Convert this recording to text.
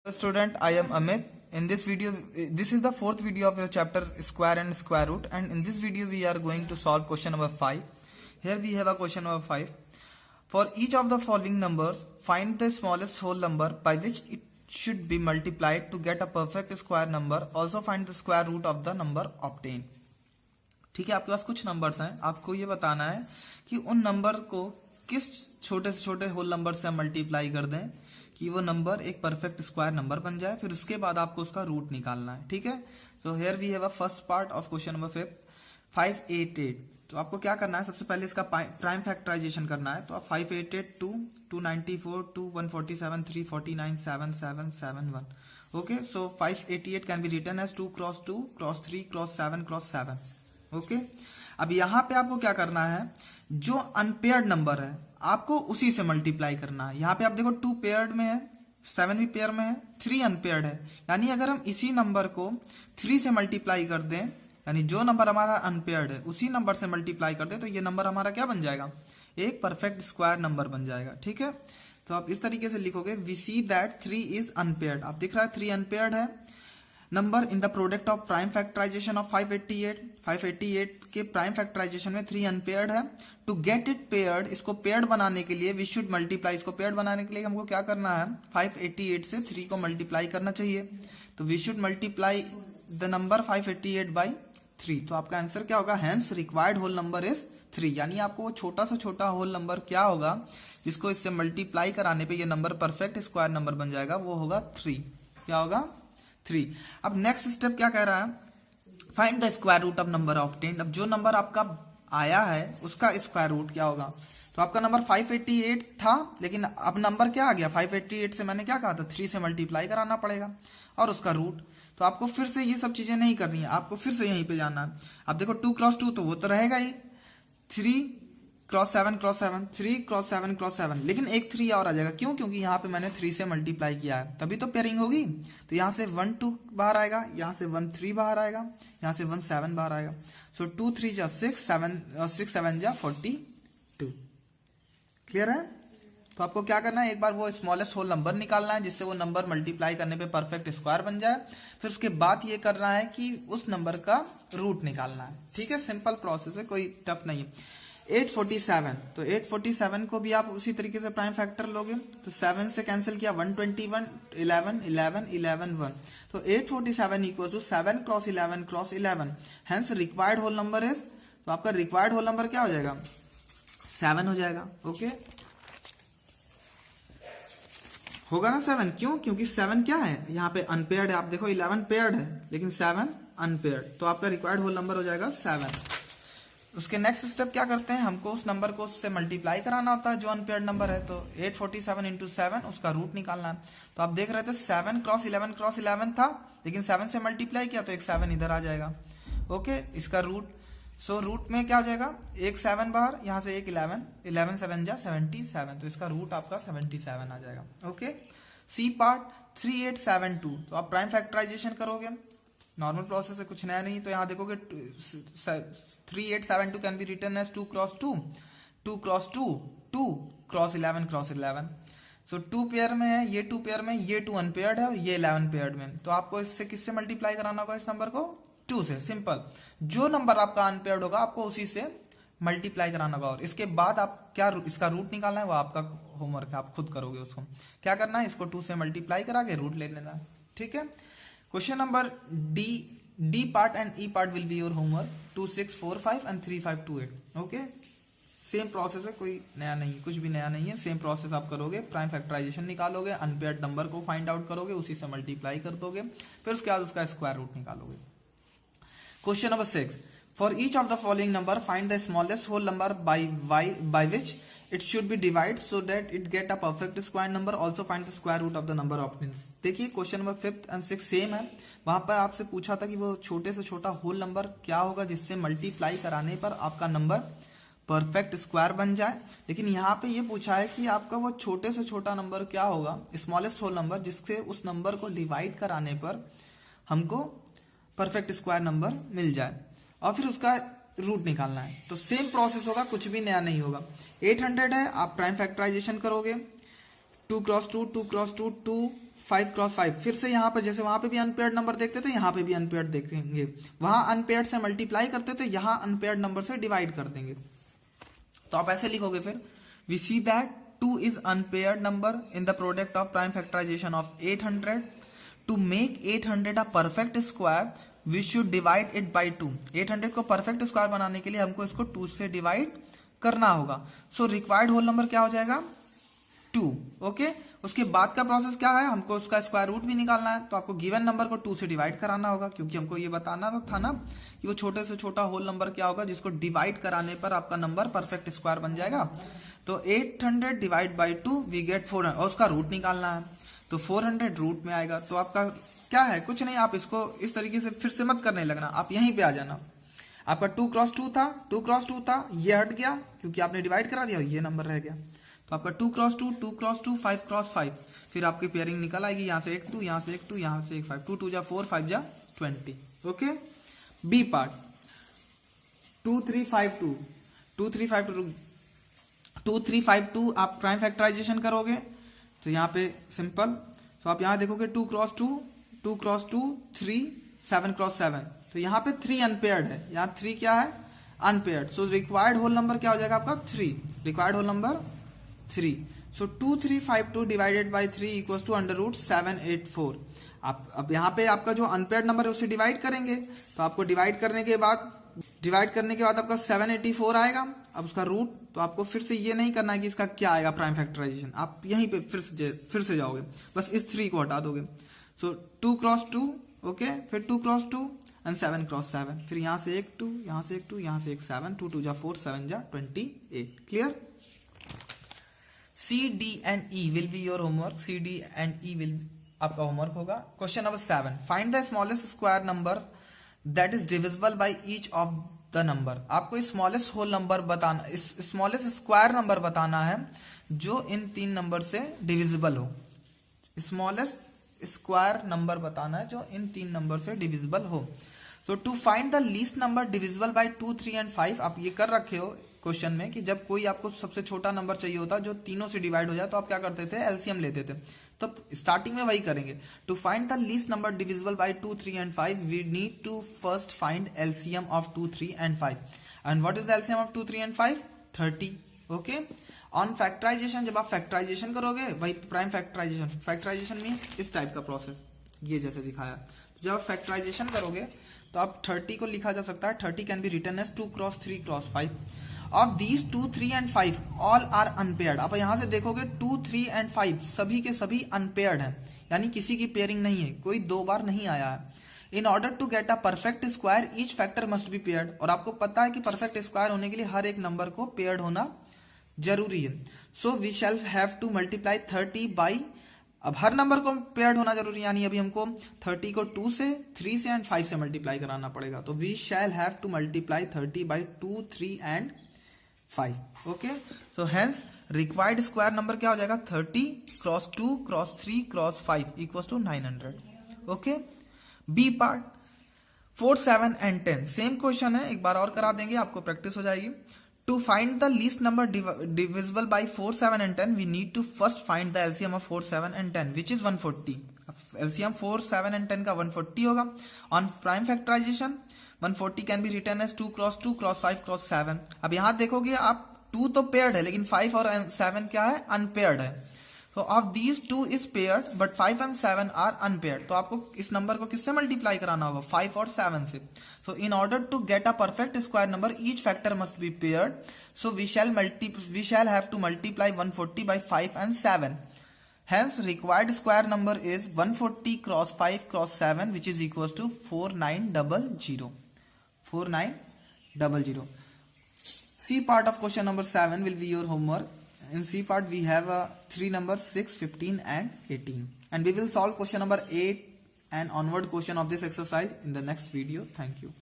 Student, I am Amit. In this video, this is the fourth video of your chapter square and square root, and in this video we are going to solve question number 5. Here we have a question number 5. For each of the following numbers, find the smallest whole number by which it should be multiplied to get a perfect square number. Also find the square root of the number obtained. ठीक है, आपके पास कुछ numbers हैं, आपको ये बताना है कि उन नंबर को किस छोटे से छोटे होल नंबर से हम मल्टीप्लाई कर दें कि वो नंबर एक परफेक्ट स्क्वायर नंबर बन जाए। फिर उसके बाद आपको उसका रूट निकालना है। ठीक है, so here we have a first part of question number 588। तो आपको क्या करना है, सबसे पहले इसका प्राइम फैक्टराइजेशन करना है। तो आप 588 2 294 2 147 349 7 7 7 1। Okay, so 588 can be written as 2 cross 2 cross 3 cross 7 cross 7। Okay, अब यहां पे आपको क्या करना है, जो अनपेयर्ड नंबर है आपको उसी से मल्टीप्लाई करना है। यहाँ पे आप देखो 2 पेयर्ड में है, 7 भी पेयर में है, 3 अनपेयर्ड है। यानी अगर हम इसी नंबर को 3 से मल्टीप्लाई कर दें, यानी जो नंबर हमारा अनपेयर्ड है उसी नंबर से मल्टीप्लाई कर दें, तो ये नंबर हमारा क्या बन जाएगा, एक परफेक्ट स्क्वायर नंबर बन जाएगा। ठीक है, तो आप इस तरीके से लिखोगे, we see that 3 is unpaired. आप दिख रहा है 3 अनपेयर्ड है number in the product of prime factorization of 588 के प्राइम फैक्टराइजेशन में 3 अनपेयर्ड है। टू गेट इट पेयर्ड, इसको पेयर्ड बनाने के लिए वी शुड मल्टीप्लाई, इसको पेयर्ड बनाने के लिए हमको क्या करना है, 588 से 3 को मल्टीप्लाई करना चाहिए। तो we should multiply the number 588 by 3। तो आपका आंसर क्या होगा, hence required whole number is 3। यानी आपको वो छोटा से छोटा होल नंबर क्या होगा जिसको इससे मल्टीप्लाई कराने पे ये नंबर परफेक्ट स्क्वायर नंबर बन जाएगा, वो होगा 3। क्या होगा, 3। अब नेक्स्ट स्टेप क्या कह रहा है, find the square root of number obtained. अब जो नंबर आपका आया है उसका स्क्वायर रूट क्या होगा। तो आपका नंबर 588 था, लेकिन अब नंबर क्या आ गया, 588 से मैंने क्या कहा था, 3 से मल्टीप्लाई कराना पड़ेगा और उसका रूट। तो आपको फिर से ये सब चीजें नहीं करनी है, आपको फिर से यहीं पे जाना है। अब देखो 2 क्रॉस 2 तो वो तो रहेगा ही, 3 क्रॉस 7 क्रॉस 7, 3 क्रॉस 7 क्रॉस 7, लेकिन एक 3 और आ जाएगा। क्यों, क्योंकि यहाँ पे मैंने 3 से मल्टीप्लाई किया है, तभी तो पेयरिंग होगी। तो यहाँ से 1 2 बाहर आएगा, यहाँ से 1 3 बाहर आएगा, यहाँ से 1 7 बाहर आएगा। सो 2 3 जा 6 6 7 जा 42। क्लियर है। तो आपको क्या करना है, एक बार वो स्मॉलेस्ट होल नंबर निकालना है जिससे वो नंबर मल्टीप्लाई करने पे परफेक्ट स्क्वायर बन जाए। फिर उसके बाद ये करना है कि उस नंबर का रूट निकालना है। ठीक है, सिंपल प्रोसेस है, कोई टफ नहीं है। 847, तो 847 को भी आप उसी तरीके से प्राइम फैक्टर लोगे। तो 7 से कैंसिल किया, 121 11 11 11 1। तो 847 equal to 7 cross 11 cross 11। Hence required whole number is, तो आपका रिक्वायर्ड होल नंबर क्या हो जाएगा, 7 हो जाएगा। ओके, होगा ना 7। क्यों, क्योंकि 7 क्या है, यहाँ पे अनपेयर्ड है। आप देखो 11 पेयर्ड है लेकिन 7 अनपेयर्ड, तो आपका रिक्वायर्ड होल नंबर हो जाएगा 7। उसके नेक्स्ट स्टेप क्या करते हैं, हमको उस नंबर को उससे मल्टीप्लाई कराना होता है जो अनपेयर्ड नंबर है। तो 847 इंटू 7 उसका रूट निकालना है। तो आप देख रहे थे 7 क्रॉस 11 था, लेकिन 7 से मल्टीप्लाई किया तो एक 7 इधर आ जाएगा। ओके, इसका रूट, सो रूट में क्या हो जाएगा, एक 7 बाहर, यहाँ से एक 11 11 7 जा 77। तो इसका रूट आपका 77 आ जाएगा। Okay, C part 3872। तो आप प्राइम फैक्टराइजेशन करोगे, नॉर्मल प्रोसेस है, कुछ नया नहीं। तो यहाँ देखोगे 3872 can be written as 2 cross 2 2 cross 2 2 cross 11 cross 11। So 2 pair में है, ये 2 पेयर में, ये 2 अनपेयर्ड है, ये 11 पेयर्ड में। तो आपको इससे किससे मल्टीप्लाई कराना होगा, इस नंबर को 2 से। सिंपल, जो नंबर आपका अनपेयर्ड होगा आपको उसी से मल्टीप्लाई कराना होगा। और इसके बाद आप क्या, इसका रूट निकालना है, वो आपका होमवर्क है, आप खुद करोगे। उसको क्या करना है, इसको 2 से मल्टीप्लाई करा के रूट ले लेना। ठीक है, question number D part and E part will be your homework 2 6 4 5 and 3 5 2 8। Okay, same process है, कोई नया नहीं, कुछ भी नया नहीं है, सेम प्रोसेस आप करोगे। प्राइम फैक्टराइजेशन निकालोगे, अनपेयर्ड नंबर को फाइंड आउट करोगे, उसी से मल्टीप्लाई कर दोगे, फिर उसके बाद उसका स्क्वायर रूट निकालोगे। Question number 6, for each of the following number find the smallest whole number by which it should be divided so that it get a perfect square number. Also find the square root of the number obtained. देखिए question number 5 and 6 same है। वहां पर आपसे पूछा था कि वो छोटे से छोटा होल नंबर क्या होगा जिससे मल्टीप्लाई कराने पर आपका नंबर परफेक्ट स्क्वायर बन जाए। लेकिन यहाँ पे ये पूछा है कि आपका वो छोटे से छोटा नंबर क्या होगा, स्मॉलेस्ट होल नंबर, जिससे उस नंबर को डिवाइड कराने पर हमको परफेक्ट स्क्वायर नंबर मिल जाए और फिर उसका रूट निकालना है। तो सेम प्रोसेस होगा, कुछ भी नया नहीं होगा। 800 है, आप प्राइम फैक्टराइजेशन करोगे, 2 क्रॉस 2 2 क्रॉस 2 2 5 क्रॉस 5, फिर से यहाँ पे जैसे वहां पे भी अनपेयर्ड नंबर देखते थे, यहाँ पे भी अनपेयर्ड देखेंगे, वहां अनपेयर्ड से मल्टीप्लाई करते थे, यहाँ अनपेयर्ड नंबर से डिवाइड कर देंगे। तो आप ऐसे लिखोगे फिर, we see that 2 is unpaired number in the product of prime factorization of 800। To make 800 a perfect square we should divide it by 2। 800 को परफेक्ट स्क्वायर बनाने के लिए हमको इसको 2 से डिवाइड करना होगा। सो रिक्वायर्ड होल नंबर क्या हो जाएगा, 2। ओके, उसके बाद का प्रोसेस क्या है, हमको उसका स्क्वायर रूट भी निकालना है। तो आपको गिवन नंबर को 2 से डिवाइड कराना होगा, क्योंकि हमको ये बताना था ना कि वो छोटे से छोटा होल नंबर क्या होगा जिसको डिवाइड कराने पर आपका नंबर परफेक्ट स्क्वायर बन जाएगा। तो 800 डिवाइड बाई 2 वी गेट 400, और उसका रूट निकालना है, तो 400 रूट में आएगा। तो आपका क्या है, कुछ नहीं, आप इसको इस तरीके से फिर से मत करने लगना, आप यहीं पे आ जाना। आपका 2 क्रॉस 2 था, 2 क्रॉस 2 था, ये हट गया क्योंकि आपने डिवाइड करा दिया, ये नंबर रह गया। तो आपका 2 क्रॉस 2, 2 क्रॉस 2, 5 क्रॉस 5, फिर आपकी पेयरिंग निकल आएगी, यहाँ से एक 2, यहाँ से एक 2, यहाँ से एक 5, 2 2 जा 4, 5 जा 20। ओके, बी पार्ट 2 3 5 2, 2 3 5 2, 2 3 5 2 आप प्राइम फैक्टराइजेशन करोगे तो यहाँ पे सिंपल। तो आप यहाँ देखोगे 2 क्रॉस 2, 2 क्रॉस 2, 3, 7 क्रॉस 7, तो यहाँ पे 3 अनपेयर्ड है, यहाँ 3 क्या है, unpaired. So required whole number क्या हो जाएगा आपका 3, required whole number 3। So 2352 divided by 3 equals to under root 784। आप अब यहाँ पे आपका जो अनपेयर्ड नंबर है उसे डिवाइड करेंगे, तो आपको डिवाइड करने के बाद आपका 784 आएगा। अब उसका रूट, तो आपको फिर से ये नहीं करना है कि इसका क्या आएगा प्राइम फैक्टराइजेशन, आप यहीं पे फिर से जाओगे, बस इस 3 को हटा दोगे। सो 2 क्रॉस 2, ओके, फिर 2 क्रॉस 2 एंड 7 क्रॉस 7, फिर यहाँ से एक 2, यहाँ से एक 2, यहाँ से एक 7, 2 2 जा 4, 7 जा 28। Clear? C, D and E will be your homework. C, D and E will आपका होमवर्क होगा। Question number 7, find the smallest square number that is divisible by each of the number. आपको स्मॉलेस्ट होल नंबर बताना, smallest square number बताना है जो इन 3 number से divisible हो। Smallest square number बताना है जो इन 3 नंबर से डिविजिबल हो। तो to find the least number divisible by 2, 3 and 5, आप ये कर रखे हो क्वेश्चन में कि जब कोई आपको सबसे छोटा नंबर चाहिए होता जो तीनों से डिवाइड हो जाए तो आप क्या करते थे, एलसीएम लेते थे। तो स्टार्टिंग में वही करेंगे। To find the least number divisible by 2, 3 and 5 we need to first find LCM of 2, 3 and 5। And what is the LCM of 2, 3 and 5? 30। Okay, on factorization, जब आप फैक्टराइजेशन करोगे, वही प्राइम फैक्टराइजेशन, फैक्टराइजेशन मीन्स इस type का process, ये जैसे दिखाया। जब आप फैक्टराइजेशन करोगे तो आप 30 को लिखा जा सकता है, 30 can be written as 2 cross 3 cross 5। Of these 2, 3 and 5 all are unpaired. आप यहां से देखोगे 2, 3 एंड 5 सभी के सभी अनपेयर्ड हैं, यानी किसी की पेयरिंग नहीं है, कोई 2 बार नहीं आया है। In order to get a perfect square each factor must be paired. और आपको पता है कि परफेक्ट स्क्वायर होने के लिए हर एक नंबर को पेयर्ड होना जरूरी है। So we shall have to multiply 30 by, अब हर नंबर को पेयर्ड होना जरूरी है, यानी अभी हमको 30 को 2 से, 3 से एंड 5 से मल्टीप्लाई कराना पड़ेगा। तो we shall have to multiply 30 by 2, 3 and 5। Okay, so hence required square number क्या हो जाएगा, 30 cross 2 cross 3 cross 5 equals to 900। Okay, B part 4, 7 and 10 same question है, एक बार और करा देंगे, आपको प्रैक्टिस हो जाएगी। To find the least number divisible by 4, 7 and 10 we need to first find the LCM of 4, 7 and 10 which is 140। LCM 4, 7 and 10 का 140 होगा। On prime factorization 140 can be written as 2 cross 2 cross 5 cross 7। अब यहां देखोगे आप 2 तो paired है, लेकिन 5 और 7 क्या है, अनपेयर्ड है। तो of these 2 is paired but 5 and 7 are unpaired. तो आपको इस नंबर को किससे मल्टीप्लाई कराना होगा, 5 और 7 से। So in order to get a perfect square number each factor must be paired. So we shall have to multiply 140 by 5 and 7। Hence required square number is 140 cross 5 cross 7 which is equals to 4900. 4900. C part of question number 7 will be your homework. In C part we have 3 numbers 6, 15 and 18. And we will solve question number 8 and onward question of this exercise in the next video. Thank you.